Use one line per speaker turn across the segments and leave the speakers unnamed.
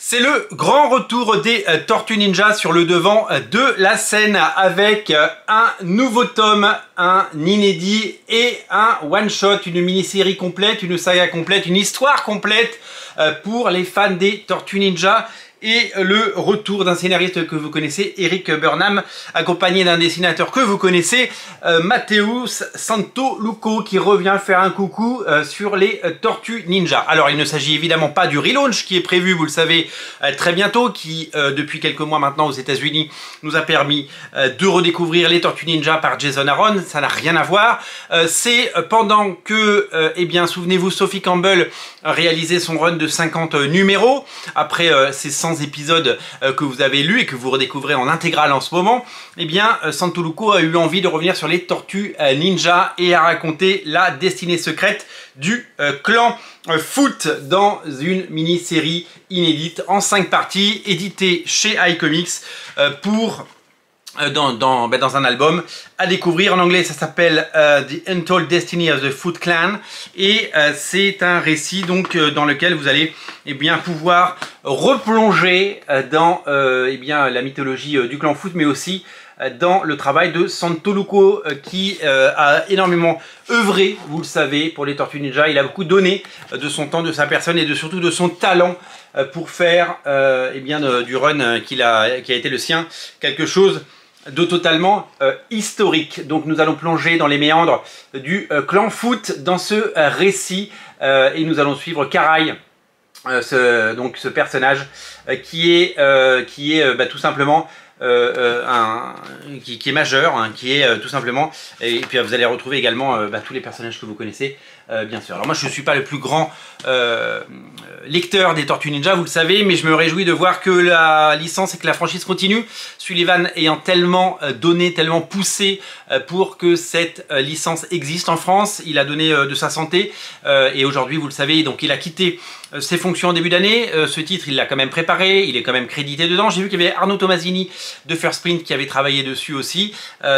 C'est le grand retour des Tortues Ninja sur le devant de la scène avec un nouveau tome, un inédit et un one-shot, une mini-série complète, une saga complète, une histoire complète pour les fans des Tortues Ninja. Et le retour d'un scénariste que vous connaissez, Eric Burnham, accompagné d'un dessinateur que vous connaissez, Mateusz Santoluco, qui revient faire un coucou sur les Tortues Ninja. Alors il ne s'agit évidemment pas du relaunch qui est prévu, vous le savez, très bientôt, qui depuis quelques mois maintenant aux États-Unis nous a permis de redécouvrir les Tortues Ninja par Jason Aaron. Ça n'a rien à voir. C'est pendant que, eh bien, souvenez-vous, Sophie Campbell réalisait son run de 50 numéros, après ces 100 épisodes que vous avez lus et que vous redécouvrez en intégrale en ce moment, eh bien Santoluco a eu envie de revenir sur les Tortues Ninja et a raconté la destinée secrète du clan Foot dans une mini-série inédite en 5 parties, éditée chez iComics pour dans un album à découvrir. En anglais ça s'appelle The Untold Destiny of the Foot Clan et c'est un récit donc dans lequel vous allez bien pouvoir replonger dans bien la mythologie du clan Foot, mais aussi dans le travail de Santoluco qui a énormément œuvré, vous le savez, pour les Tortues Ninja. Il a beaucoup donné de son temps, de sa personne et surtout de son talent pour faire du run qui a été le sien, quelque chose de totalement historique. Donc nous allons plonger dans les méandres du clan Foot dans ce récit et nous allons suivre Karai, ce personnage qui est tout simplement qui est majeur, hein, qui est tout simplement, et puis vous allez retrouver également tous les personnages que vous connaissez bien sûr. Alors moi je ne suis pas le plus grand lecteur des Tortues Ninja, vous le savez, mais je me réjouis de voir que la licence et que la franchise continue, Sullivan ayant tellement donné, tellement poussé pour que cette licence existe en France. Il a donné de sa santé et aujourd'hui vous le savez, donc il a quitté ses fonctions en début d'année. Ce titre il l'a quand même préparé, il est quand même crédité dedans. J'ai vu qu'il y avait Arnaud Tomasini de First Print qui avait travaillé dessus aussi,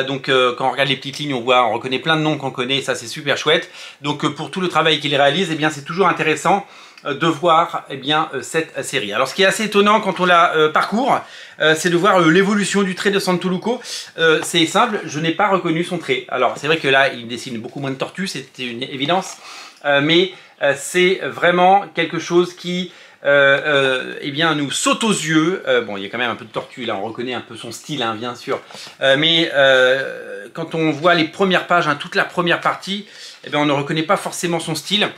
donc quand on regarde les petites lignes on reconnaît plein de noms qu'on connaît, ça c'est super chouette. Donc pour tout le travail qu'il réalise, eh bien c'est toujours intéressant de voir cette série. Alors ce qui est assez étonnant quand on la parcourt, c'est de voir l'évolution du trait de Santoluco. C'est simple, je n'ai pas reconnu son trait. Alors c'est vrai que là il dessine beaucoup moins de tortues, c'était une évidence, mais c'est vraiment quelque chose qui nous saute aux yeux. Bon, il y a quand même un peu de tortue là, on reconnaît un peu son style, hein, bien sûr, mais quand on voit les premières pages, hein, toute la première partie, on ne reconnaît pas forcément son style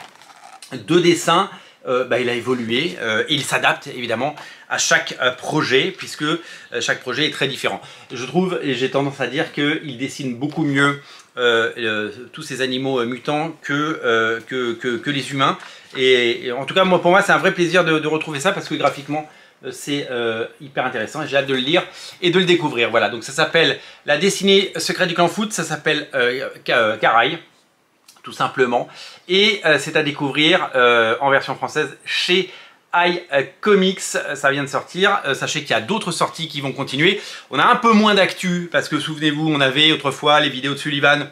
de dessin. Il a évolué et il s'adapte évidemment à chaque projet, puisque chaque projet est très différent. Je trouve, et j'ai tendance à dire qu'il dessine beaucoup mieux tous ces animaux mutants que les humains. Et en tout cas, pour moi, c'est un vrai plaisir de retrouver ça, parce que graphiquement, c'est hyper intéressant et j'ai hâte de le lire et de le découvrir. Voilà, donc ça s'appelle La destinée secrète du clan Foot, ça s'appelle Karai, tout simplement, et c'est à découvrir en version française chez iComics. Ça vient de sortir. Sachez qu'il y a d'autres sorties qui vont continuer. On a un peu moins d'actu parce que souvenez-vous, on avait autrefois les vidéos de Sullivan,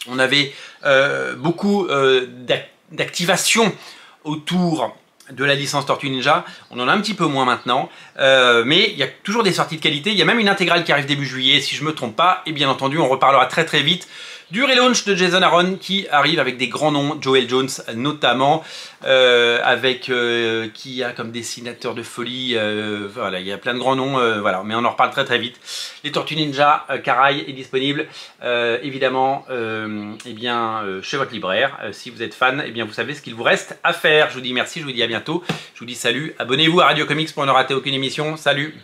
on avait beaucoup d'activation autour de la licence Tortue Ninja. On en a un petit peu moins maintenant, mais il y a toujours des sorties de qualité. Il y a même une intégrale qui arrive début juillet, si je ne me trompe pas, et bien entendu on reparlera très très vite du relaunch de Jason Aaron qui arrive avec des grands noms, Joël Jones notamment, avec qui a comme dessinateur de folie, voilà, il y a plein de grands noms, voilà, mais on en reparle très très vite. Les Tortues Ninja, Karai est disponible évidemment chez votre libraire. Si vous êtes fan, vous savez ce qu'il vous reste à faire. Je vous dis merci, je vous dis à bientôt, je vous dis salut, abonnez-vous à Radio Comics pour ne rater aucune émission, salut.